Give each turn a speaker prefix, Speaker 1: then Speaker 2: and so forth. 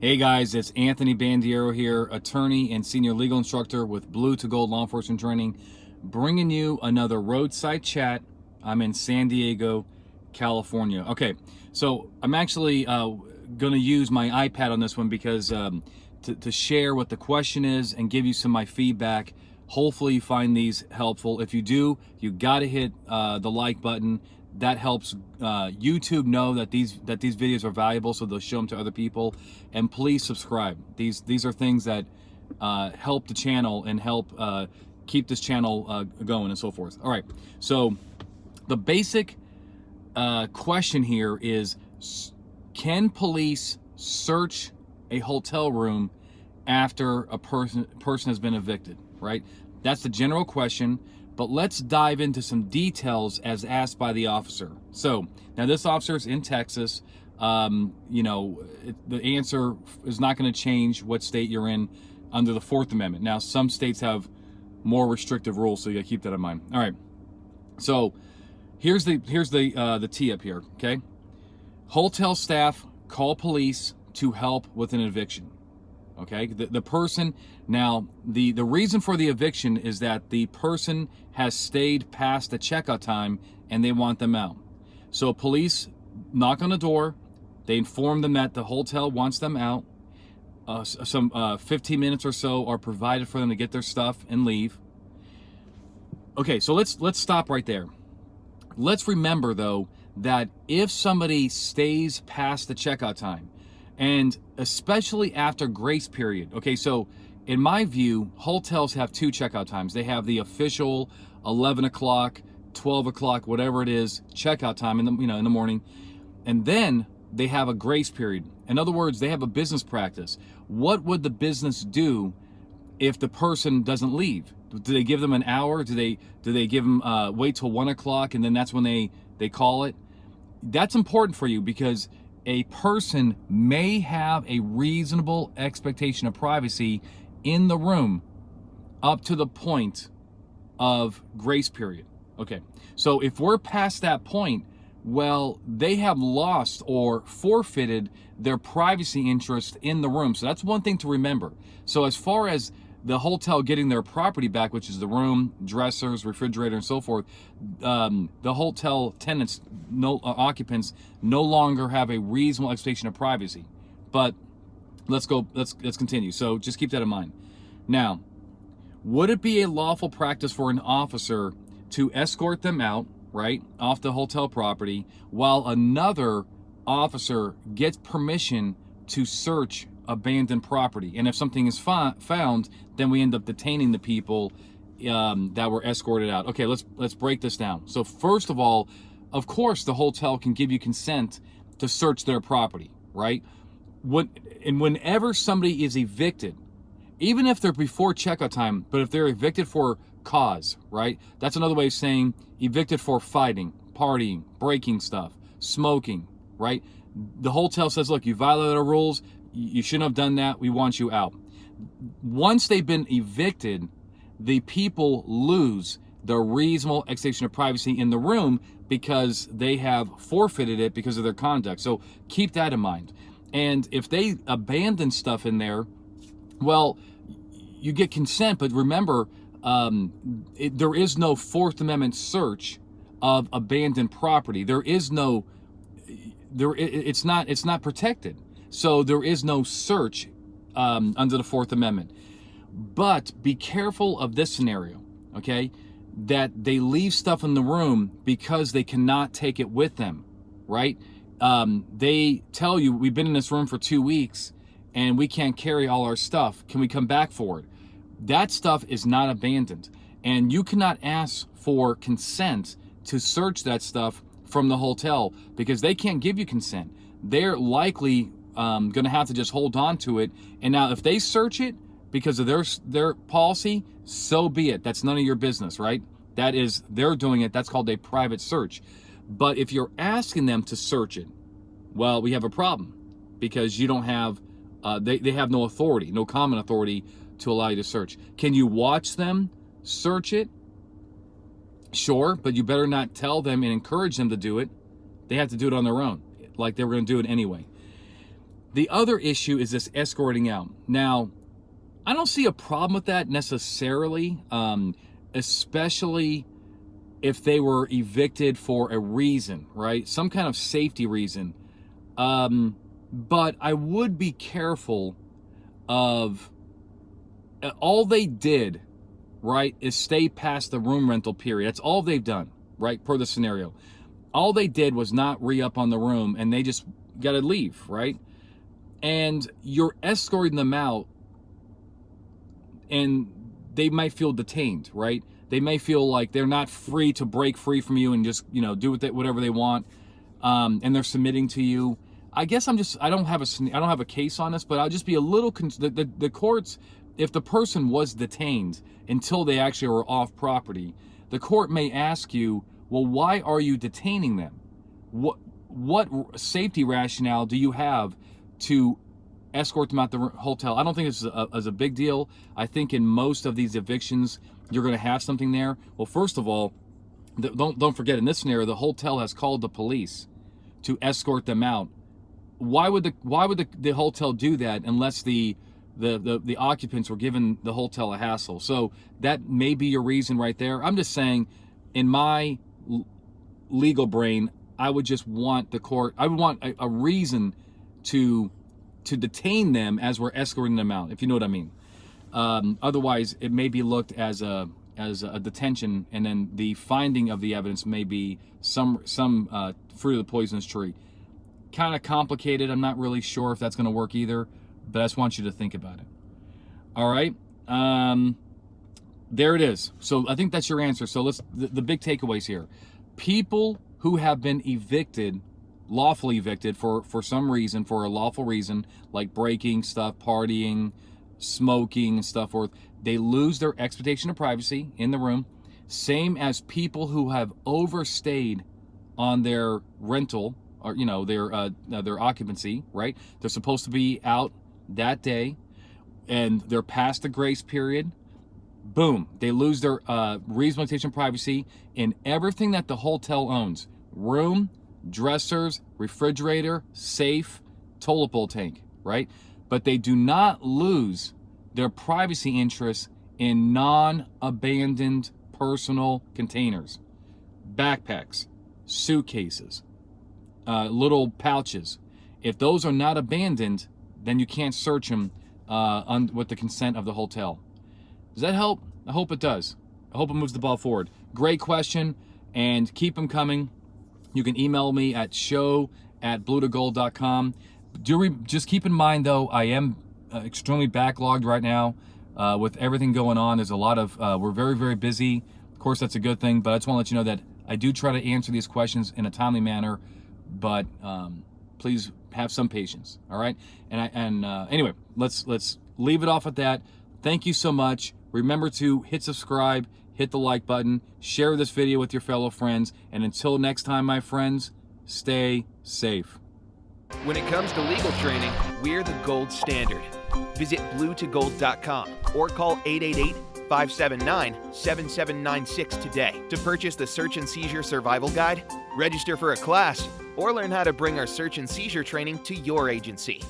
Speaker 1: Hey guys, it's Anthony Bandiero here, attorney and senior legal instructor with Blue to Gold Law Enforcement Training, bringing you another roadside chat. I'm in San Diego, California. Okay, so I'm actually going to use my iPad on this one because to share what the question is and give you some of my feedback. Hopefully you find these helpful. If you do, you got to hit the like button. That helps YouTube know that these videos are valuable, so they'll show them to other people. And please subscribe. These are things that help the channel and help keep this channel going and so forth. All right. So the basic question here is: can police search a hotel room after a person has been evicted? Right. That's the general question. But let's dive into some details as asked by the officer. So now this officer is in Texas. The answer is not going to change what state you're in under the Fourth Amendment. Now, some states have more restrictive rules, so you got to keep that in mind. All right. So here's the tee up here. Okay. Hotel staff call police to help with an eviction. Okay, the person, now the reason for the eviction is that the person has stayed past the checkout time and they want them out. So police knock on the door, they inform them that the hotel wants them out. Some 15 minutes or so are provided for them to get their stuff and leave. Okay, so let's stop right there. Let's remember though that if somebody stays past the checkout time, and especially after grace period. Okay, so in my view, hotels have two checkout times. They have the official 11 o'clock, 12 o'clock, whatever it is, checkout time in the morning. And then they have a grace period. In other words, they have a business practice. What would the business do if the person doesn't leave? Do they give them an hour? Do they give them wait till 1 o'clock and then that's when they call it? That's important for you because a person may have a reasonable expectation of privacy in the room up to the point of grace period. Okay, so if we're past that point, well, they have lost or forfeited their privacy interest in the room. So that's one thing to remember. So as far as the hotel getting their property back, which is the room, dressers, refrigerator, and so forth, the hotel tenants, occupants, no longer have a reasonable expectation of privacy. But let's continue. So just keep that in mind. Now, would it be a lawful practice for an officer to escort them out, right, off the hotel property, while another officer gets permission to search abandoned property? And if something is found, then we end up detaining the people that were escorted out. Okay, let's break this down. So first of all, of course, the hotel can give you consent to search their property, right? Whenever somebody is evicted, even if they're before checkout time, but if they're evicted for cause, right? That's another way of saying evicted for fighting, partying, breaking stuff, smoking, right? The hotel says, look, you violated our rules. You shouldn't have done that. We want you out. Once they've been evicted, the people lose their reasonable expectation of privacy in the room because they have forfeited it because of their conduct. So keep that in mind. And if they abandon stuff in there, well, you get consent, but remember, there is no Fourth Amendment search of abandoned property. It's not protected. So there is no search under the Fourth Amendment. But be careful of this scenario, okay? That they leave stuff in the room because they cannot take it with them, right? They tell you, we've been in this room for 2 weeks and we can't carry all our stuff. Can we come back for it? That stuff is not abandoned. And you cannot ask for consent to search that stuff from the hotel because they can't give you consent. They're likely going to have to just hold on to it. And now if they search it because of their policy, so be it. That's none of your business, right? That is, they're doing it. That's called a private search. But if you're asking them to search it, well, we have a problem because you don't have, they have no authority, no common authority to allow you to search. Can you watch them search it? Sure, but you better not tell them and encourage them to do it. They have to do it on their own, like they were going to do it anyway. The other issue is this escorting out. Now, I don't see a problem with that necessarily, especially if they were evicted for a reason, right? Some kind of safety reason. But I would be careful of all they did, right, is stay past the room rental period. That's all they've done, right, per the scenario. All they did was not re-up on the room, and they just got to leave, right? And you're escorting them out, and they might feel detained, right? They may feel like they're not free to break free from you and just, do whatever they want, and they're submitting to you. I guess I don't have a case on this, but I'll just be a little the courts, if the person was detained until they actually were off property, the court may ask you, well, why are you detaining them? What safety rationale do you have to escort them out the hotel? I don't think this is a big deal. I think in most of these evictions, you're going to have something there. Well, first of all, don't forget, in this scenario, the hotel has called the police to escort them out. Why would the hotel do that unless the occupants were giving the hotel a hassle? So that may be your reason right there. I'm just saying, in my legal brain, I would just want the court. I would want a reason to detain them as we're escorting them out, if you know what I mean. Otherwise, it may be looked as a detention, and then the finding of the evidence may be some fruit of the poisonous tree. Kind of complicated. I'm not really sure if that's going to work either, but I just want you to think about it. All right. There it is. So I think that's your answer. So the big takeaways here. People who have been evicted, lawfully evicted for some reason, for a lawful reason, like breaking stuff, partying, smoking and stuff forth, they lose their expectation of privacy in the room. Same as people who have overstayed on their rental, or their occupancy, right? They're supposed to be out that day, and they're past the grace period. Boom, they lose their reasonable expectation of privacy in everything that the hotel owns: room, dressers, refrigerator, safe, toilet bowl tank, right? But they do not lose their privacy interests in non-abandoned personal containers, backpacks, suitcases, little pouches. If those are not abandoned, then you can't search them with the consent of the hotel. Does that help? I hope it does. I hope it moves the ball forward. Great question, and keep them coming. You can email me at show@bluetogold.com. Just keep in mind, though, I am extremely backlogged right now with everything going on. There's a lot of, we're very, very busy. Of course, that's a good thing, but I just want to let you know that I do try to answer these questions in a timely manner, but please have some patience, all right? Anyway, let's leave it off at that. Thank you so much. Remember to hit subscribe, hit the like button, share this video with your fellow friends, and until next time, my friends, stay safe.
Speaker 2: When it comes to legal training, we're the gold standard. Visit bluetogold.com or call 888-579-7796 today to purchase the Search and Seizure Survival Guide, register for a class, or learn how to bring our search and seizure training to your agency.